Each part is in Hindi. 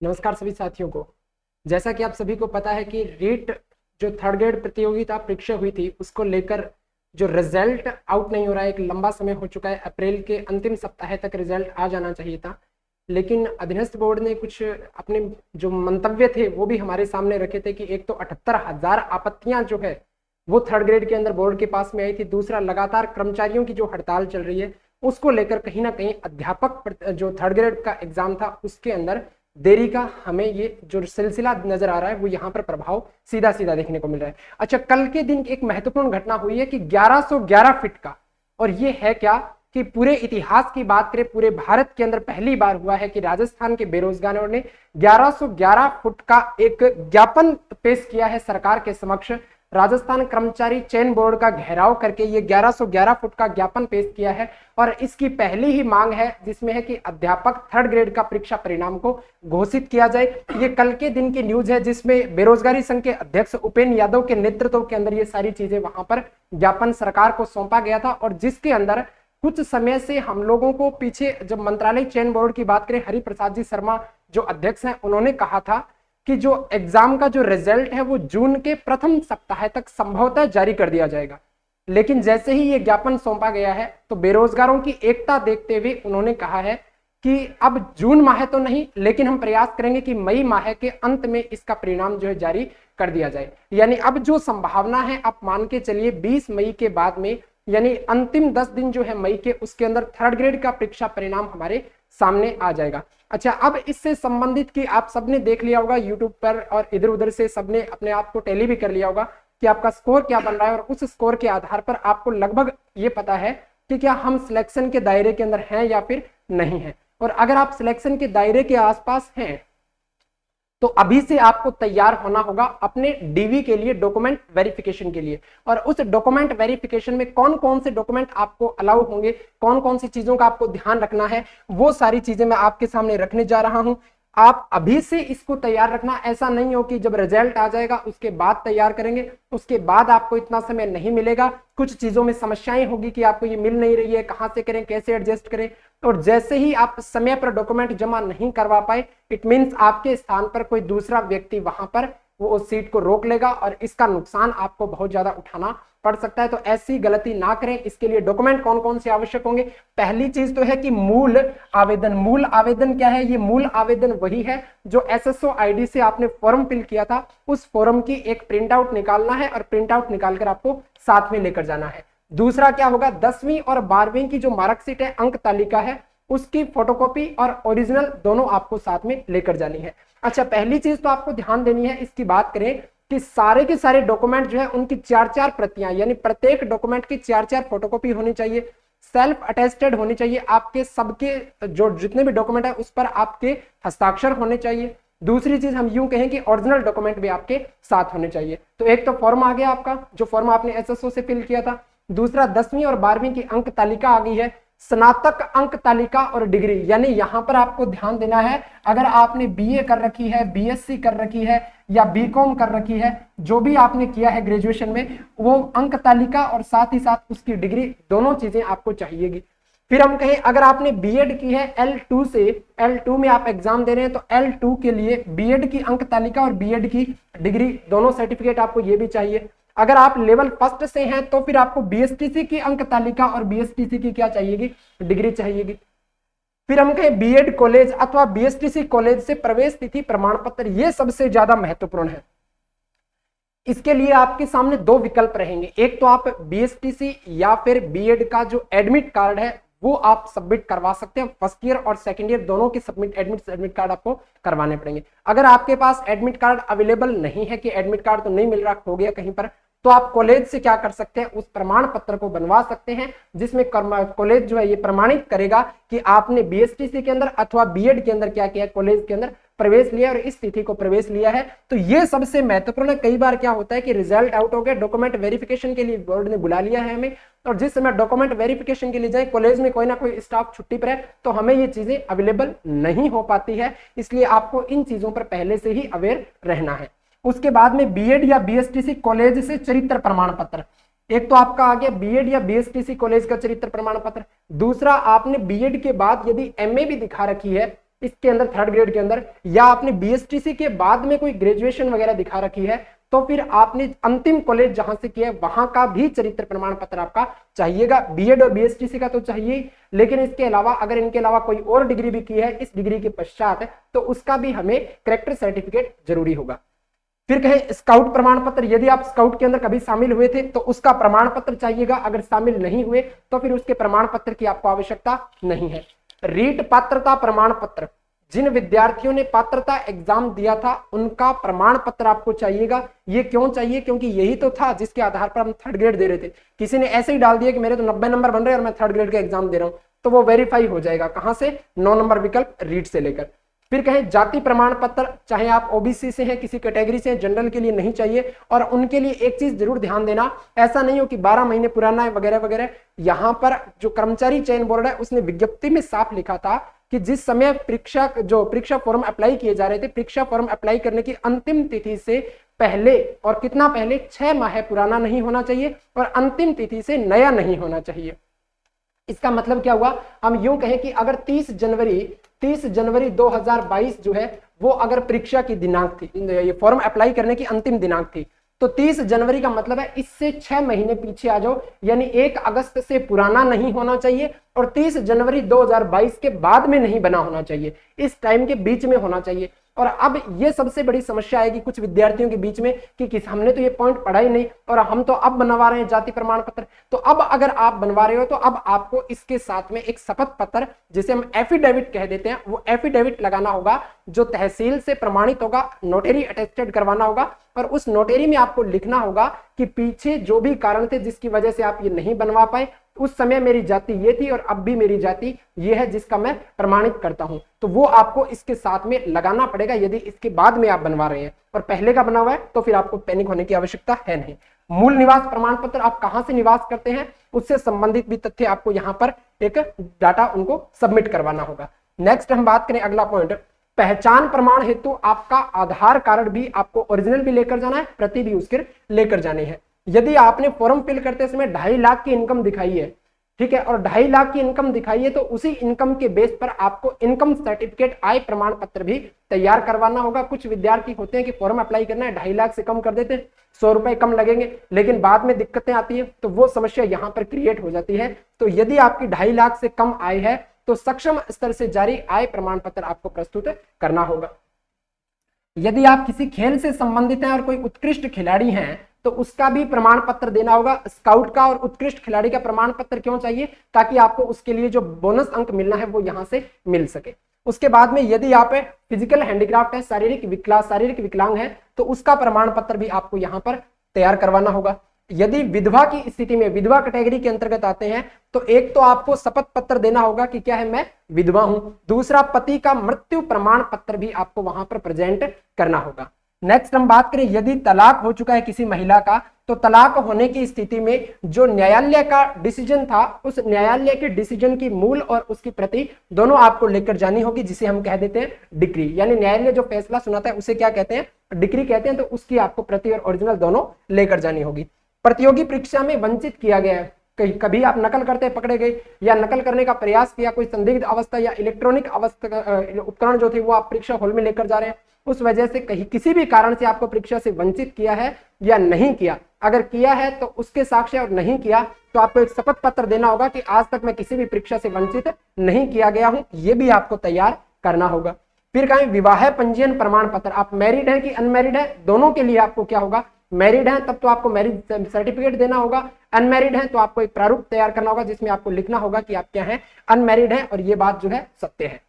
नमस्कार सभी साथियों को। जैसा कि आप सभी को पता है कि रीट जो थर्ड ग्रेड प्रतियोगिता परीक्षा हुई थी उसको लेकर जो रिजल्ट आउट नहीं हो रहा है, एक लंबा समय हो चुका है। अप्रैल के अंतिम सप्ताह तक रिजल्ट आ जाना चाहिए था, लेकिन अधीनस्थ बोर्ड ने कुछ अपने जो मंतव्य थे वो भी हमारे सामने रखे थे कि एक तो 78,000 आपत्तियां जो है वो थर्ड ग्रेड के अंदर बोर्ड के पास में आई थी। दूसरा, लगातार कर्मचारियों की जो हड़ताल चल रही है उसको लेकर कहीं ना कहीं अध्यापक जो थर्ड ग्रेड का एग्जाम था उसके अंदर देरी का हमें ये जो सिलसिला नजर आ रहा है वो यहाँ पर प्रभाव सीधा सीधा देखने को मिल रहा है। अच्छा, कल के दिन एक महत्वपूर्ण घटना हुई है कि 1111 फीट का, और ये है क्या कि पूरे इतिहास की बात करें, पूरे भारत के अंदर पहली बार हुआ है कि राजस्थान के बेरोजगारों ने 1111 फुट का एक ज्ञापन पेश किया है सरकार के समक्ष। राजस्थान कर्मचारी चयन बोर्ड का घेराव करके ये 1111 फुट का ज्ञापन पेश किया है, और इसकी पहली ही मांग है जिसमें है कि अध्यापक थर्ड ग्रेड का परीक्षा परिणाम को घोषित किया जाए। ये कल के दिन की न्यूज है, जिसमें बेरोजगारी संघ के अध्यक्ष उपेंद्र यादव के नेतृत्व के अंदर ये सारी चीजें वहां पर ज्ञापन सरकार को सौंपा गया था, और जिसके अंदर कुछ समय से हम लोगों को पीछे जब मंत्रालय चयन बोर्ड की बात करें, हरिप्रसाद जी शर्मा जो अध्यक्ष हैं, उन्होंने कहा था कि जो एग्जाम का जो रिजल्ट है वो जून के प्रथम सप्ताह तक संभवतः जारी कर दिया जाएगा। लेकिन जैसे ही ये ज्ञापन सौंपा गया है तो बेरोजगारों की एकता देखते हुए उन्होंने कहा है कि अब जून माह तो नहीं, लेकिन हम प्रयास करेंगे कि मई माह के अंत में इसका परिणाम जो है जारी कर दिया जाए। यानी अब जो संभावना है, आप मान के चलिए 20 मई के बाद में, यानी अंतिम 10 दिन जो है मई के, उसके अंदर थर्ड ग्रेड का परीक्षा परिणाम हमारे सामने आ जाएगा। अच्छा, अब इससे संबंधित कि आप सबने देख लिया होगा यूट्यूब पर और इधर उधर से सबने अपने आप को टैली भी कर लिया होगा कि आपका स्कोर क्या बन रहा है, और उस स्कोर के आधार पर आपको लगभग ये पता है कि क्या हम सिलेक्शन के दायरे के अंदर हैं या फिर नहीं है। और अगर आप सिलेक्शन के दायरे के आसपास हैं तो अभी से आपको तैयार होना होगा अपने डीवी के लिए, डॉक्यूमेंट वेरिफिकेशन के लिए। और उस डॉक्यूमेंट वेरिफिकेशन में कौन कौन से डॉक्यूमेंट आपको अलाउ होंगे, कौन कौन सी चीजों का आपको ध्यान रखना है, वो सारी चीजें मैं आपके सामने रखने जा रहा हूं। आप अभी से इसको तैयार रखना, ऐसा नहीं हो कि जब रिजल्ट आ जाएगा उसके बाद तैयार करेंगे, उसके बाद आपको इतना समय नहीं मिलेगा। कुछ चीजों में समस्याएं होगी कि आपको ये मिल नहीं रही है, कहां से करें, कैसे एडजस्ट करें। और जैसे ही आप समय पर डॉक्यूमेंट जमा नहीं करवा पाए, इट मीन्स आपके स्थान पर कोई दूसरा व्यक्ति वहां पर वो उस सीट को रोक लेगा, और इसका नुकसान आपको बहुत ज्यादा उठाना पड़ सकता है। तो ऐसी गलती ना करें। इसके लिए डॉक्यूमेंट कौन कौन से आवश्यक होंगे? पहली चीज तो है कि मूल आवेदन। मूल आवेदन क्या है? ये मूल आवेदन वही है जो एसएसओ आईडी से आपने फॉर्म फिल किया था, उस फॉर्म की एक प्रिंट आउट निकालना है, और प्रिंट आउट निकालकर आपको साथ में लेकर जाना है। दूसरा क्या होगा? 10वीं और 12वीं की जो मार्कशीट है, अंक तालिका है, उसकी फोटोकॉपी और ओरिजिनल दोनों आपको साथ में लेकर जानी है। अच्छा, पहली चीज तो आपको ध्यान देनी है, इसकी बात करें कि सारे के सारे डॉक्यूमेंट जो है उनकी 4-4 प्रतियां, यानी प्रत्येक डॉक्यूमेंट की 4-4 फोटोकॉपी होनी चाहिए, सेल्फ अटेस्टेड होनी चाहिए। आपके सबके जो जितने भी डॉक्यूमेंट है उस पर आपके हस्ताक्षर होने चाहिए। दूसरी चीज हम यूं कहें कि ओरिजिनल डॉक्यूमेंट भी आपके साथ होने चाहिए। तो एक तो फॉर्म आ गया आपका, जो फॉर्म आपने एसएसओ से फिल किया था। दूसरा, 10वीं और 12वीं की अंक तालिका आ गई है, स्नातक अंक तालिका और डिग्री। यानी यहां पर आपको ध्यान देना है, अगर आपने बीए कर रखी है, बीएससी कर रखी है या बीकॉम कर रखी है, जो भी आपने किया है ग्रेजुएशन में, वो अंक तालिका और साथ ही साथ उसकी डिग्री, दोनों चीजें आपको चाहिएगी। फिर हम कहें अगर आपने बीएड की है L2 से, L2 में आप एग्जाम दे रहे हैं, तो L2 के लिए बीएड की अंक तालिका और बीएड की डिग्री, दोनों सर्टिफिकेट आपको ये भी चाहिए। अगर आप लेवल फर्स्ट से हैं तो फिर आपको बीएसटीसी की अंक तालिका और बीएसटीसी की क्या चाहिएगी? डिग्री चाहिएगी। फिर हम कहें बीएड कॉलेज अथवा बीएसटीसी कॉलेज से प्रवेश तिथि प्रमाण पत्र, ये सबसे ज्यादा महत्वपूर्ण है। इसके लिए आपके सामने दो विकल्प रहेंगे, एक तो आप बीएसटीसी या फिर बीएड का जो एडमिट कार्ड है वो आप सबमिट करवा सकते हैं। फर्स्ट ईयर और सेकंड ईयर दोनों के एडमिट कार्ड आपको करवाने पड़ेंगे। अगर आपके पास एडमिट कार्ड अवेलेबल नहीं है, कि एडमिट कार्ड तो नहीं मिल रहा, हो गया कहीं पर, तो आप कॉलेज से क्या कर सकते हैं? उस प्रमाण पत्र को बनवा सकते हैं, जिसमें कॉलेज जो है ये प्रमाणित करेगा कि आपने बीएसटीसी के अंदर अथवा बीएड के अंदर क्या किया, कॉलेज के अंदर प्रवेश लिया और इस तिथि को प्रवेश लिया है। तो ये सबसे महत्वपूर्ण है। कई बार क्या होता है कि रिजल्ट आउट हो गया, डॉक्यूमेंट वेरिफिकेशन के लिए बोर्ड ने बुला लिया है हमें, और जिस समय डॉक्यूमेंट वेरिफिकेशन के लिए जाए, कॉलेज में कोई ना कोई स्टाफ छुट्टी पर है, तो हमें ये चीजें अवेलेबल नहीं हो पाती है। इसलिए आपको इन चीजों पर पहले से ही अवेयर रहना है। उसके बाद में बीएड या बीएसटीसी कॉलेज से चरित्र प्रमाण पत्र, एक तो आपका आ गया बीएड या बीएसटीसी कॉलेज का चरित्र प्रमाण पत्र। दूसरा, आपने बीएड के बाद यदि एमए भी दिखा रखी है इसके अंदर थर्ड ग्रेड के अंदर, या आपने बीएसटीसी के बाद में कोई ग्रेजुएशन वगैरह दिखा रखी है, तो फिर आपने अंतिम कॉलेज जहां से किया है वहां का भी चरित्र प्रमाण पत्र आपका चाहिएगा। बीएड और बीएसटीसी का तो चाहिए, लेकिन इसके अलावा अगर इनके अलावा कोई और डिग्री भी की है इस डिग्री के पश्चात, तो उसका भी हमें कैरेक्टर सर्टिफिकेट जरूरी होगा। फिर कहें स्काउट प्रमाण पत्र, यदि आप स्काउट के अंदर कभी शामिल हुए थे तो उसका प्रमाण पत्र चाहिएगा, अगर शामिल नहीं हुए तो फिर उसके प्रमाण पत्र की आपको आवश्यकता नहीं है। रीट पात्रता प्रमाण पत्र, जिन विद्यार्थियों ने पात्रता एग्जाम दिया था उनका प्रमाण पत्र आपको चाहिएगा। ये क्यों चाहिए? क्योंकि यही तो था जिसके आधार पर हम थर्ड ग्रेड दे रहे थे। किसी ने ऐसे ही डाल दिया कि मेरे तो 90 नंबर बन रहे हैं और मैं थर्ड ग्रेड का एग्जाम दे रहा हूं, तो वो वेरीफाई हो जाएगा कहां से? 9 नंबर विकल्प रीट से लेकर। फिर कहें जाति प्रमाण पत्र, चाहे आप ओबीसी से हैं, किसी कैटेगरी से हैं, जनरल के लिए नहीं चाहिए। और उनके लिए एक चीज जरूर ध्यान देना, ऐसा नहीं हो कि 12 महीने पुराना है वगैरह वगैरह। यहां पर जो कर्मचारी चयन बोर्ड है उसने विज्ञप्ति में साफ लिखा था कि जिस समय परीक्षा फॉर्म अप्लाई किए जा रहे थे, परीक्षा फॉर्म अप्लाई करने की अंतिम तिथि से पहले, और कितना पहले, 6 माह पुराना नहीं होना चाहिए और अंतिम तिथि से नया नहीं होना चाहिए। इसका मतलब क्या हुआ? हम यूं कहें कि अगर 30 जनवरी 2022 जो है वो अगर परीक्षा की दिनांक थी, ये फॉर्म अप्लाई करने की अंतिम दिनांक थी, तो 30 जनवरी का मतलब है इससे 6 महीने पीछे आ जाओ, यानी 1 अगस्त से पुराना नहीं होना चाहिए और 30 जनवरी 2022 के बाद में नहीं बना होना चाहिए, इस टाइम के बीच में होना चाहिए। और अब ये सबसे बड़ी समस्या आएगी कुछ विद्यार्थियों के बीच में कि हमने तो ये पॉइंट पढ़ा ही नहीं और हम तो अब बनवा रहे हैं जाति प्रमाण पत्र। तो अब अगर आप बनवा रहे हो तो अब आपको इसके साथ में एक शपथ पत्र, जिसे हम एफिडेविट कह देते हैं, वो एफिडेविट लगाना होगा जो तहसील से प्रमाणित होगा, नोटरी अटेस्टेड करवाना होगा। और उस नोटरी में आपको लिखना होगा कि पीछे जो भी कारण थे जिसकी वजह से आप ये नहीं बनवा पाए, उस समय मेरी जाति ये थी और अब भी मेरी जाति ये है जिसका मैं प्रमाणित करता हूं, तो वो आपको इसके साथ में लगाना पड़ेगा यदि इसके बाद में आप बनवा रहे हैं। और पहले का बना हुआ है तो फिर आपको पैनिक होने की आवश्यकता है नहीं। मूल निवास प्रमाण पत्र, आप कहां से निवास करते हैं उससे संबंधित भी तथ्य आपको यहां पर एक डाटा उनको सबमिट करवाना होगा। नेक्स्ट हम बात करें, अगला पॉइंट, पहचान प्रमाण हेतु आपका आधार कार्ड भी आपको ओरिजिनल भी लेकर जाना है, प्रति भी उसके लेकर जाने हैं। यदि आपने फॉर्म फिल करते समय 2.5 लाख की इनकम दिखाई है, ठीक है, और 2.5 लाख की इनकम दिखाई है, तो उसी इनकम के बेस पर आपको इनकम सर्टिफिकेट, आय प्रमाण पत्र भी तैयार करवाना होगा। कुछ विद्यार्थी होते हैं कि फॉर्म अप्लाई करना है, 2.5 लाख से कम कर देते हैं, 100 रुपए कम लगेंगे, लेकिन बाद में दिक्कतें आती है, तो वो समस्या यहाँ पर क्रिएट हो जाती है। तो यदि आपकी 2.5 लाख से कम आय है तो सक्षम स्तर से जारी आय प्रमाण पत्र आपको प्रस्तुत करना होगा। यदि आप किसी खेल से संबंधित हैं और कोई उत्कृष्ट खिलाड़ी हैं तो उसका भी प्रमाण पत्र देना होगा। स्काउट का और उत्कृष्ट खिलाड़ी का प्रमाण पत्र क्यों चाहिए? ताकि आपको उसके लिए जो बोनस अंक मिलना है वो यहां से मिल सके। उसके बाद में यदि आप फिजिकल हैंडीक्राफ्ट है, शारीरिक विकलांग है, तो उसका प्रमाण पत्र भी आपको यहां पर तैयार करवाना होगा। यदि विधवा की स्थिति में, विधवा कैटेगरी के अंतर्गत आते हैं, तो एक तो आपको शपथ पत्र देना होगा कि क्या है, मैं विधवा हूं। दूसरा, पति का मृत्यु प्रमाण पत्र भी आपको वहां पर प्रेजेंट करना होगा। नेक्स्ट हम बात करें, यदि तलाक हो चुका है किसी महिला का, तो तलाक होने की स्थिति में जो न्यायालय का डिसीजन था, उस न्यायालय के डिसीजन की मूल और उसकी प्रति दोनों आपको लेकर जानी होगी, जिसे हम कह देते हैं डिक्री। यानी न्यायालय जो फैसला सुनाता है उसे क्या कहते हैं? डिक्री कहते हैं। तो उसकी आपको प्रति और ओरिजिनल दोनों लेकर जानी होगी। प्रतियोगी परीक्षा में वंचित किया गया है, कभी आप नकल करते पकड़े गए या नकल करने का प्रयास किया, कोई संदिग्ध अवस्था या इलेक्ट्रॉनिक अवस्था उपकरण जो थे वो आप परीक्षा हॉल में लेकर जा रहे हैं, उस वजह से कहीं किसी भी कारण से आपको परीक्षा से वंचित किया है या नहीं किया, अगर किया है तो उसके साक्ष्य, और नहीं किया तो आपको एक शपथ पत्र देना होगा कि आज तक मैं किसी भी परीक्षा से वंचित नहीं किया गया हूं, ये भी आपको तैयार करना होगा। फिर कहें विवाह पंजीयन प्रमाण पत्र, आप मैरिड हैं कि अनमैरिड है, दोनों के लिए आपको क्या होगा? मैरिड है तब तो आपको मैरिज सर्टिफिकेट देना होगा, अनमैरिड है तो आपको एक प्रारूप तैयार करना होगा जिसमें आपको लिखना होगा कि आप क्या है, अनमैरिड है, और ये बात जो है सत्य है।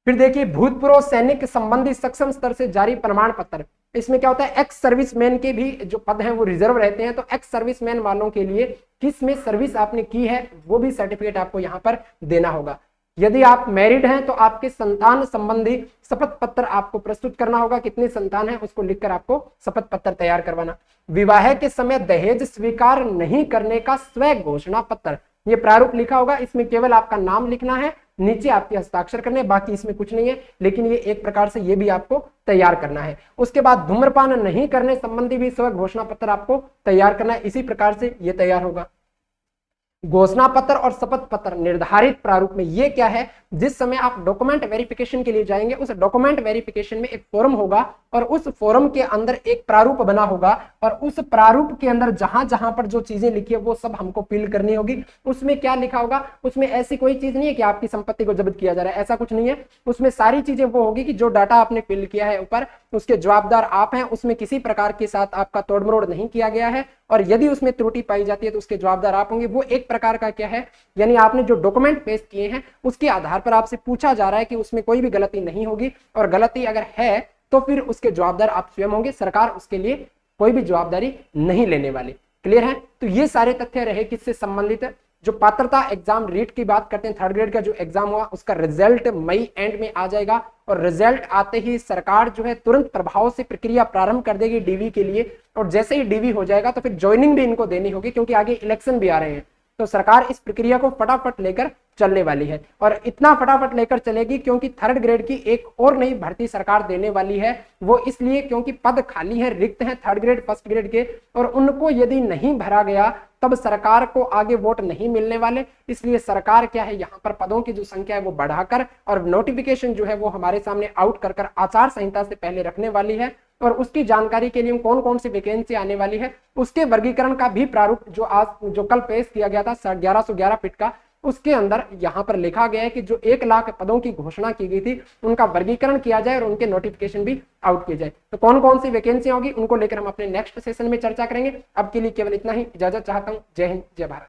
फिर देखिए, भूतपूर्व सैनिक संबंधी सक्षम स्तर से जारी प्रमाण पत्र, इसमें क्या होता है, एक्स सर्विसमैन के भी जो पद हैं वो रिजर्व रहते हैं, तो एक्स सर्विसमैन वालों के लिए किस में सर्विस आपने की है वो भी सर्टिफिकेट आपको यहाँ पर देना होगा। यदि आप मैरिड हैं तो आपके संतान संबंधी शपथ पत्र आपको प्रस्तुत करना होगा, कितनी संतान है उसको लिखकर आपको शपथ पत्र तैयार करवाना। विवाह के समय दहेज स्वीकार नहीं करने का स्व घोषणा पत्र, ये प्रारूप लिखा होगा, इसमें केवल आपका नाम लिखना है, नीचे आपके हस्ताक्षर करने, बाकी इसमें कुछ नहीं है, लेकिन ये एक प्रकार से ये भी आपको तैयार करना है। उसके बाद धूम्रपान नहीं करने संबंधी भी स्व घोषणा पत्र आपको तैयार करना है, इसी प्रकार से ये तैयार होगा। घोषणा पत्र और शपथ पत्र निर्धारित प्रारूप में। ये क्या है, जिस समय आप डॉक्यूमेंट वेरिफिकेशन के लिए जाएंगे, उस डॉक्यूमेंट वेरिफिकेशन में एक फॉर्म होगा और उस फॉर्म के अंदर एक प्रारूप बना होगा और उस प्रारूप के अंदर जहां जहां पर जो चीजें लिखी है वो सब हमको फिल करनी होगी। उसमें क्या लिखा होगा, उसमें ऐसी कोई चीज नहीं है कि आपकी संपत्ति को जब्त किया जा रहा है, ऐसा कुछ नहीं है। उसमें सारी चीजें वो होगी कि जो डाटा आपने फिल किया है ऊपर, उसके जवाबदार आप हैं, उसमें किसी प्रकार के साथ आपका तोड़ मरोड़ नहीं किया गया है और यदि उसमें त्रुटि पाई जाती है तो उसके जवाबदार आप होंगे। वो एक प्रकार का क्या है, यानी आपने जो डॉक्यूमेंट पेश किए हैं उसके आधार पर आपसे पूछा जा रहा है कि उसमें कोई भी गलती नहीं होगी और गलती अगर है तो फिर उसके जवाबदार आप स्वयं होंगे, सरकार उसके लिए कोई भी जवाबदारी नहीं लेने वाली। क्लियर है? तो ये सारे तथ्य रहे किससे संबंधित। जो पात्रता एग्जाम रीट की बात करते हैं, थर्ड ग्रेड का जो एग्जाम हुआ उसका रिजल्ट मई एंड में आ जाएगा और रिजल्ट आते ही सरकार जो है तुरंत प्रभाव से प्रक्रिया प्रारंभ कर देगी डीवी के लिए। और जैसे ही डीवी हो जाएगा तो फिर ज्वाइनिंग भी इनको देनी होगी क्योंकि आगे इलेक्शन भी आ रहे हैं। तो सरकार इस प्रक्रिया को फटाफट लेकर चलने वाली है और इतना फटाफट लेकर चलेगी क्योंकि थर्ड ग्रेड की एक और नई भर्ती सरकार देने वाली है। वो इसलिए क्योंकि पद खाली है, रिक्त हैं थर्ड ग्रेड फर्स्ट ग्रेड के, और उनको यदि नहीं भरा गया तब सरकार को आगे वोट नहीं मिलने वाले। इसलिए सरकार क्या है, यहाँ पर पदों की जो संख्या है वो बढ़ाकर और नोटिफिकेशन जो है वो हमारे सामने आउट कर आचार संहिता से पहले रखने वाली है। और उसकी जानकारी के लिए कौन कौन सी वैकेंसी आने वाली है उसके वर्गीकरण का भी प्रारूप जो कल पेश किया गया था 1111 फीट का, उसके अंदर यहाँ पर लिखा गया है कि जो 1 लाख पदों की घोषणा की गई थी उनका वर्गीकरण किया जाए और उनके नोटिफिकेशन भी आउट किए जाए। तो कौन कौन सी वैकेंसी होगी उनको लेकर हम अपने नेक्स्ट सेशन में चर्चा करेंगे। अब के लिए केवल इतना ही, इजाजत चाहता हूँ। जय हिंद, जय भारत।